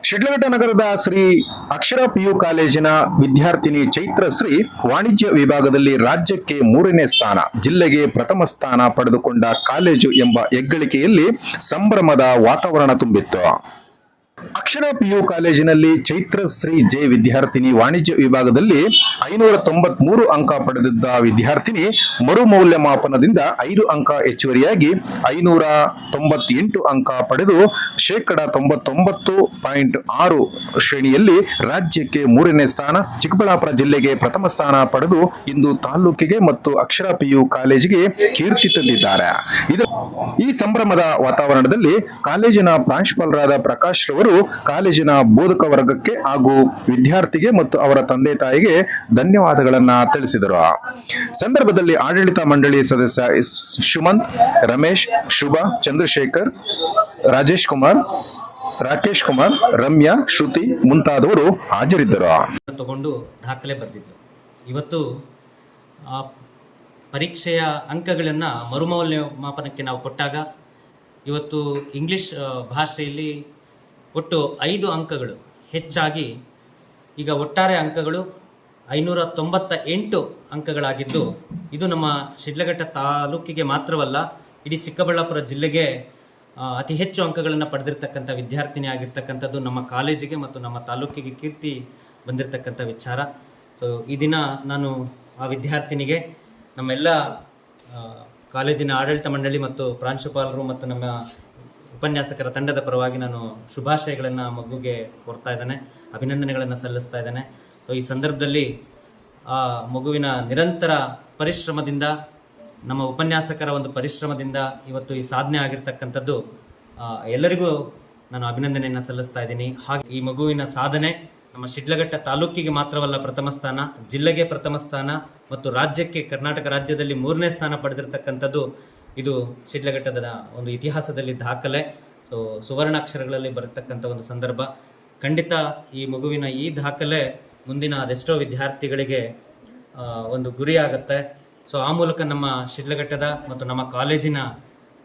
ಶಿಡ್ಲಘಟ್ಟ ನಗರದ ಶ್ರೀ ಅಕ್ಷರ ಪಿಯು ಕಾಲೇಜಿನ ವಿದ್ಯಾರ್ಥಿನಿ ಚೈತ್ರಶ್ರೀ ವಾಣಿಜ್ಯ ವಿಭಾಗದಲ್ಲಿ ರಾಜ್ಯಕ್ಕೆ 3ನೇ ಸ್ಥಾನ, ಜಿಲ್ಲೆಗೆ ಪ್ರಥಮ ಸ್ಥಾನ ಪಡೆದುಕೊಂಡ ಕಾಲೇಜು ಎಂಬ ಹೆಗ್ಗಳಿಕೆಯಲ್ಲಿ ಸಂಭ್ರಮದ ವಾತಾವರಣ ತುಂಬಿತ್ತು. ಅಕ್ಷರ ಪಿಯು ಕಾಲೇಜಿನಲ್ಲಿ ಚೈತ್ರಶ್ರೀ ಜೆ ವಿದ್ಯಾರ್ಥಿನಿ ವಾಣಿಜ್ಯ ವಿಭಾಗದಲ್ಲಿ 593 ಅಂಕ ಪಡೆದಿದ್ದ ವಿದ್ಯಾರ್ಥಿನಿ ಮರುಮೌಲ್ಯಮಾಪನದಿಂದ 5 ಅಂಕ ಹೆಚ್ಚುವರಿಯಾಗಿ 598 ಅಂಕ ಪಡೆದು 99.6% ಶ್ರೇಣಿಯಲ್ಲಿ ರಾಜ್ಯಕ್ಕೆ 3ನೇ ಸ್ಥಾನ, ಚಿಕ್ಕಬಳ್ಳಾಪುರ ಜಿಲ್ಲೆಗೆ ಪ್ರಥಮ ಸ್ಥಾನ ಪಡೆದು ಇಂದು ತಾಲೂಕಿಗೆ ಮತ್ತು ಅಕ್ಷರ ಪಿಯು ಕಾಲೇಜಿಗೆ ಕೀರ್ತಿ ತಂದಿದ್ದಾರೆ. ಈ ಸಂಭ್ರಮದ ವಾತಾವರಣದಲ್ಲಿ ಕಾಲೇಜಿನ ಪ್ರಾಂಶುಪಾಲರಾದ ಪ್ರಕಾಶ್ ರವರು ಕಾಲೇಜಿನ ಬೋಧಕ ವರ್ಗಕ್ಕೆ ಹಾಗೂ ವಿದ್ಯಾರ್ಥಿಗೆ ಮತ್ತು ಅವರ ತಂದೆ ತಾಯಿಗೆ ಧನ್ಯವಾದಗಳನ್ನ ತಿಳಿಸಿದರು. ಸಂದರ್ಭದಲ್ಲಿ ಆಡಳಿತ ಮಂಡಳಿ ಸದಸ್ಯ ಸುಮಂತ್, ರಮೇಶ್, ಶುಭ, ಚಂದ್ರಶೇಖರ್, ರಾಜೇಶ್ ಕುಮಾರ್, ರಾಕೇಶ್ ಕುಮಾರ್, ರಮ್ಯಾ, ಶ್ರುತಿ ಮುಂತಾದವರು ಹಾಜರಿದ್ದರು. ತಗೊಂಡು ದಾಖಲೆ ಬರೆದಿದ್ದು. ಇವತ್ತು ಪರೀಕ್ಷೆಯ ಅಂಕಗಳನ್ನು ಮರುಮೌಲ್ಯಮಾಪನಕ್ಕೆ ನಾವು ಕೊಟ್ಟಾಗ ಇವತ್ತು ಇಂಗ್ಲಿಷ್ ಭಾಷೆಯಲ್ಲಿ ಒಟ್ಟು 5 ಅಂಕಗಳು ಹೆಚ್ಚಾಗಿ ಈಗ ಒಟ್ಟಾರೆ ಅಂಕಗಳು 598 ಅಂಕಗಳಾಗಿದ್ದು, ಇದು ನಮ್ಮ ಶಿಡ್ಲಘಟ್ಟ ತಾಲೂಕಿಗೆ ಮಾತ್ರವಲ್ಲ, ಇಡೀ ಚಿಕ್ಕಬಳ್ಳಾಪುರ ಜಿಲ್ಲೆಗೆ ಅತಿ ಹೆಚ್ಚು ಅಂಕಗಳನ್ನು ಪಡೆದಿರ್ತಕ್ಕಂಥ ವಿದ್ಯಾರ್ಥಿನಿ ಆಗಿರ್ತಕ್ಕಂಥದ್ದು ನಮ್ಮ ಕಾಲೇಜಿಗೆ ಮತ್ತು ನಮ್ಮ ತಾಲೂಕಿಗೆ ಕೀರ್ತಿ ಬಂದಿರತಕ್ಕಂಥ ವಿಚಾರ. ಸೊ ಈ ದಿನ ನಾನು ಆ ವಿದ್ಯಾರ್ಥಿನಿಗೆ ನಮ್ಮೆಲ್ಲ ಕಾಲೇಜಿನ ಆಡಳಿತ ಮಂಡಳಿ ಮತ್ತು ಪ್ರಾಂಶುಪಾಲರು ಮತ್ತು ನಮ್ಮ ಉಪನ್ಯಾಸಕರ ತಂಡದ ಪರವಾಗಿ ನಾನು ಶುಭಾಶಯಗಳನ್ನು ಮಗುಗೆ ಕೊಡ್ತಾ ಇದ್ದೇನೆ, ಅಭಿನಂದನೆಗಳನ್ನು ಸಲ್ಲಿಸ್ತಾ ಇದ್ದೇನೆ. ಸೊ ಈ ಸಂದರ್ಭದಲ್ಲಿ ಆ ಮಗುವಿನ ನಿರಂತರ ಪರಿಶ್ರಮದಿಂದ, ನಮ್ಮ ಉಪನ್ಯಾಸಕರ ಒಂದು ಪರಿಶ್ರಮದಿಂದ ಇವತ್ತು ಈ ಸಾಧನೆ ಆಗಿರ್ತಕ್ಕಂಥದ್ದು ಎಲ್ಲರಿಗೂ ನಾನು ಅಭಿನಂದನೆಯನ್ನು ಸಲ್ಲಿಸ್ತಾ ಇದ್ದೀನಿ. ಹಾಗೆ ಈ ಮಗುವಿನ ಸಾಧನೆ ನಮ್ಮ ಶಿಡ್ಲಘಟ್ಟ ತಾಲೂಕಿಗೆ ಮಾತ್ರವಲ್ಲ ಪ್ರಥಮ ಸ್ಥಾನ, ಜಿಲ್ಲೆಗೆ ಪ್ರಥಮ ಸ್ಥಾನ ಮತ್ತು ರಾಜ್ಯಕ್ಕೆ, ಕರ್ನಾಟಕ ರಾಜ್ಯದಲ್ಲಿ 3ನೇ ಸ್ಥಾನ ಪಡೆದಿರ್ತಕ್ಕಂಥದ್ದು ಇದು ಶಿಡ್ಲಘಟ್ಟದ ಒಂದು ಇತಿಹಾಸದಲ್ಲಿ ದಾಖಲೆ. ಸೊ ಸುವರ್ಣಾಕ್ಷರಗಳಲ್ಲಿ ಬರತಕ್ಕಂಥ ಒಂದು ಸಂದರ್ಭ. ಖಂಡಿತ ಈ ಮಗುವಿನ ಈ ದಾಖಲೆ ಮುಂದಿನ ಅದೆಷ್ಟೋ ವಿದ್ಯಾರ್ಥಿಗಳಿಗೆ ಒಂದು ಗುರಿ ಆಗುತ್ತೆ. ಸೊ ಆ ಮೂಲಕ ನಮ್ಮ ಶಿಡ್ಲಘಟ್ಟದ ಮತ್ತು ನಮ್ಮ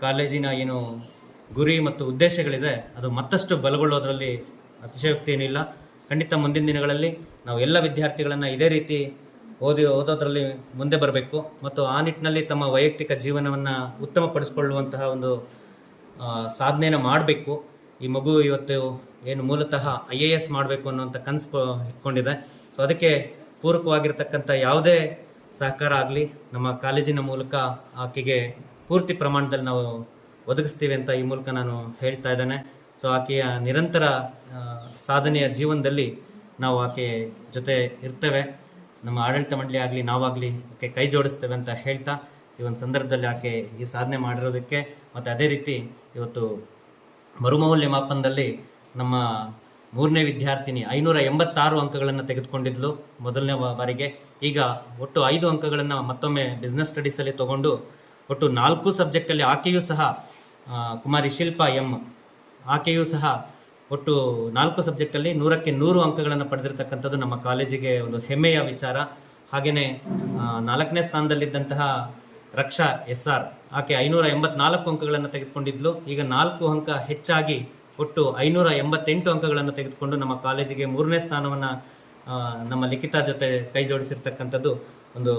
ಕಾಲೇಜಿನ ಏನು ಗುರಿ ಮತ್ತು ಉದ್ದೇಶಗಳಿದೆ ಅದು ಮತ್ತಷ್ಟು ಬಲಗೊಳ್ಳೋದ್ರಲ್ಲಿ ಅತಿಶಯೋಕ್ತಿ ಏನಿಲ್ಲ. ಖಂಡಿತ ಮುಂದಿನ ದಿನಗಳಲ್ಲಿ ನಾವು ಎಲ್ಲ ವಿದ್ಯಾರ್ಥಿಗಳನ್ನು ಇದೇ ರೀತಿ ಓದೋದ್ರಲ್ಲಿ ಮುಂದೆ ಬರಬೇಕು ಮತ್ತು ಆ ನಿಟ್ಟಿನಲ್ಲಿ ತಮ್ಮ ವೈಯಕ್ತಿಕ ಜೀವನವನ್ನು ಉತ್ತಮಪಡಿಸಿಕೊಳ್ಳುವಂತಹ ಒಂದು ಸಾಧನೆಯನ್ನು ಮಾಡಬೇಕು. ಈ ಮಗು ಇವತ್ತು ಏನು ಮೂಲತಃ IAS ಮಾಡಬೇಕು ಅನ್ನುವಂಥ ಕನಸು ಇಟ್ಕೊಂಡಿದೆ. ಸೊ ಅದಕ್ಕೆ ಪೂರಕವಾಗಿರ್ತಕ್ಕಂಥ ಯಾವುದೇ ಸಹಕಾರ ಆಗಲಿ ನಮ್ಮ ಕಾಲೇಜಿನ ಮೂಲಕ ಆಕೆಗೆ ಪೂರ್ತಿ ಪ್ರಮಾಣದಲ್ಲಿ ನಾವು ಒದಗಿಸ್ತೀವಿ ಅಂತ ಈ ಮೂಲಕ ನಾನು ಹೇಳ್ತಾ ಇದ್ದೇನೆ. ಸೊ ಆಕೆಯ ನಿರಂತರ ಸಾಧನೆಯ ಜೀವನದಲ್ಲಿ ನಾವು ಆಕೆ ಜೊತೆ ಇರ್ತೇವೆ, ನಮ್ಮ ಆಡಳಿತ ಮಂಡಳಿ ಆಗಲಿ ನಾವಾಗಲಿ ಆಕೆ ಕೈ ಜೋಡಿಸ್ತೇವೆ ಅಂತ ಹೇಳ್ತಾ ಈ ಒಂದು ಸಂದರ್ಭದಲ್ಲಿ ಆಕೆ ಈ ಸಾಧನೆ ಮಾಡಿರೋದಕ್ಕೆ ಮತ್ತು ಅದೇ ರೀತಿ ಇವತ್ತು ಮರುಮೌಲ್ಯಮಾಪನದಲ್ಲಿ ನಮ್ಮ 3ನೇ ವಿದ್ಯಾರ್ಥಿನಿ 586 ಅಂಕಗಳನ್ನು ತೆಗೆದುಕೊಂಡಿದ್ಲು ಮೊದಲನೇ ಬಾರಿಗೆ. ಈಗ ಒಟ್ಟು 5 ಅಂಕಗಳನ್ನು ಮತ್ತೊಮ್ಮೆ ಬಿಸ್ನೆಸ್ ಸ್ಟಡೀಸಲ್ಲಿ ತಗೊಂಡು ಒಟ್ಟು 4 ಸಬ್ಜೆಕ್ಟಲ್ಲಿ ಆಕೆಯೂ ಸಹ ಕುಮಾರಿ ಶಿಲ್ಪಾ ಎಂ ಆಕೆಯೂ ಸಹ ಒಟ್ಟು 4 ಸಬ್ಜೆಕ್ಟಲ್ಲಿ 100ಕ್ಕೆ 100 ಅಂಕಗಳನ್ನು ಪಡೆದಿರ್ತಕ್ಕಂಥದ್ದು ನಮ್ಮ ಕಾಲೇಜಿಗೆ ಒಂದು ಹೆಮ್ಮೆಯ ವಿಚಾರ. ಹಾಗೆಯೇ 4ನೇ ಸ್ಥಾನದಲ್ಲಿದ್ದಂತಹ ರಕ್ಷಾ SR ಆಕೆ 584 ಅಂಕಗಳನ್ನು ತೆಗೆದುಕೊಂಡಿದ್ಲು. ಈಗ 4 ಅಂಕ ಹೆಚ್ಚಾಗಿ ಒಟ್ಟು 588 ಅಂಕಗಳನ್ನು ತೆಗೆದುಕೊಂಡು ನಮ್ಮ ಕಾಲೇಜಿಗೆ 3ನೇ ಸ್ಥಾನವನ್ನು ನಮ್ಮ ಲಿಖಿತಾ ಜೊತೆ ಕೈ ಜೋಡಿಸಿರ್ತಕ್ಕಂಥದ್ದು ಒಂದು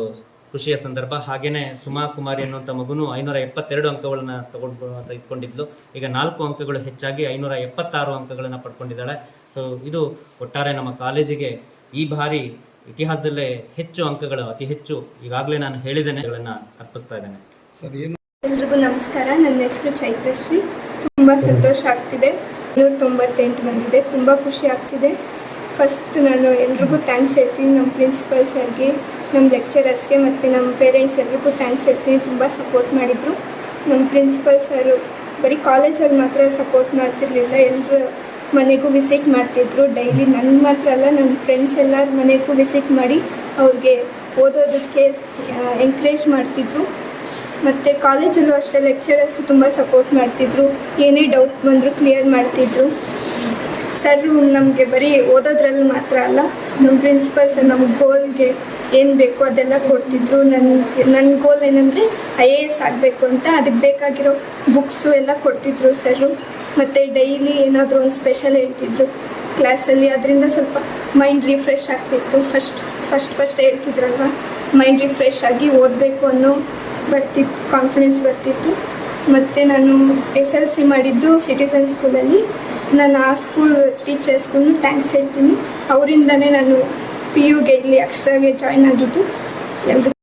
ಖುಷಿಯ ಸಂದರ್ಭ. ಹಾಗೆಯೇ ಸುಮಾ ಕುಮಾರಿ ಅನ್ನುವಂಥ ಮಗುನು 572 ಅಂಕಗಳನ್ನು ತೆಗೆದುಕೊಂಡಿದ್ಲು. ಈಗ 4 ಅಂಕಗಳು ಹೆಚ್ಚಾಗಿ 576 ಅಂಕಗಳನ್ನು ಪಡ್ಕೊಂಡಿದ್ದಾಳೆ. ಸೊ ಇದು ಒಟ್ಟಾರೆ ನಮ್ಮ ಕಾಲೇಜಿಗೆ ಈ ಬಾರಿ ಇತಿಹಾಸದಲ್ಲೇ ಹೆಚ್ಚು ಅಂಕಗಳು, ಅತಿ ಹೆಚ್ಚು ಈಗಾಗಲೇ ನಾನು ಹೇಳಿದ್ದೇನೆ ಅರ್ಪಿಸ್ತಾ ಇದ್ದೇನೆ. ಎಲ್ರಿಗೂ ನಮಸ್ಕಾರ. ನನ್ನ ಹೆಸರು ಚೈತ್ರಶ್ರೀ. ತುಂಬ ಸಂತೋಷ ಆಗ್ತಿದೆ. 198 ಬಂದಿದೆ, ತುಂಬ ಖುಷಿ ಆಗ್ತಿದೆ. ಫಸ್ಟ್ ನಾನು ಎಲ್ರಿಗೂ ಥ್ಯಾಂಕ್ಸ್ ಹೇಳ್ತೀನಿ, ನಮ್ಮ ಪ್ರಿನ್ಸಿಪಲ್ ಸರ್ಗೆ, ನಮ್ಮ ಲೆಕ್ಚರರ್ಸ್ಗೆ ಮತ್ತು ನಮ್ಮ ಪೇರೆಂಟ್ಸ್ ಎಲ್ರಿಗೂ ಥ್ಯಾಂಕ್ಸ್ ಹೇಳ್ತೀನಿ. ತುಂಬ ಸಪೋರ್ಟ್ ಮಾಡಿದರು. ನಮ್ಮ ಪ್ರಿನ್ಸಿಪಲ್ ಸರು ಬರೀ ಕಾಲೇಜಲ್ಲಿ ಮಾತ್ರ ಸಪೋರ್ಟ್ ಮಾಡ್ತಿರ್ಲಿಲ್ಲ, ಎಲ್ಲರ ಮನೆಗೂ ವಿಸಿಟ್ ಮಾಡ್ತಿದ್ರು ಡೈಲಿ. ನನ್ನ ಮಾತ್ರ ಅಲ್ಲ, ನನ್ನ ಫ್ರೆಂಡ್ಸ್ ಎಲ್ಲರ ಮನೆಗೂ ವಿಸಿಟ್ ಮಾಡಿ ಅವ್ರಿಗೆ ಓದೋದಕ್ಕೆ ಎಂಕರೇಜ್ ಮಾಡ್ತಿದ್ರು. ಮತ್ತು ಕಾಲೇಜಲ್ಲೂ ಅಷ್ಟೇ ಲೆಕ್ಚರರ್ಸು ತುಂಬ ಸಪೋರ್ಟ್ ಮಾಡ್ತಿದ್ರು. ಏನೇ ಡೌಟ್ ಬಂದರೂ ಕ್ಲಿಯರ್ ಮಾಡ್ತಿದ್ರು. ಸರ್ ನಮಗೆ ಬರೀ ಓದೋದ್ರಲ್ಲಿ ಮಾತ್ರ ಅಲ್ಲ, ನಮ್ಮ ಪ್ರಿನ್ಸಿಪಲ್ ಸರ್ ನಮ್ಮ ಗೋಲ್ಗೆ ಏನು ಬೇಕೋ ಅದೆಲ್ಲ ಕೊಡ್ತಿದ್ರು. ನನ್ನ ಗೋಲ್ ಏನಂದರೆ IAS ಆಗಬೇಕು ಅಂತ, ಅದಕ್ಕೆ ಬೇಕಾಗಿರೋ ಬುಕ್ಸು ಎಲ್ಲ ಕೊಡ್ತಿದ್ರು ಸರು. ಮತ್ತು ಡೈಲಿ ಏನಾದರೂ ಒಂದು ಸ್ಪೆಷಲ್ ಹೇಳ್ತಿದ್ರು ಕ್ಲಾಸಲ್ಲಿ. ಅದರಿಂದ ಸ್ವಲ್ಪ ಮೈಂಡ್ ರಿಫ್ರೆಶ್ ಆಗ್ತಿತ್ತು. ಫಸ್ಟ್ ಹೇಳ್ತಿದ್ರಲ್ವ, ಮೈಂಡ್ ರಿಫ್ರೆಶ್ ಆಗಿ ಓದಬೇಕು ಅನ್ನೋ ಕಾನ್ಫಿಡೆನ್ಸ್ ಬರ್ತಿತ್ತು. ಮತ್ತು ನಾನು SLC ಮಾಡಿದ್ದು ಸಿಟಿಸನ್ ಸ್ಕೂಲಲ್ಲಿ. ನಾನು ಆ ಸ್ಕೂಲ್ ಟೀಚರ್ಸ್ಗೂ ಥ್ಯಾಂಕ್ಸ್ ಹೇಳ್ತೀನಿ. ಅವರಿಂದನೇ ನಾನು PUಗೆ ಇಲ್ಲಿ ಅಕ್ಷರಾಗೆ ಜಾಯ್ನ್ ಆಗಿದ್ದು. ಎಲ್ರಿಗೂ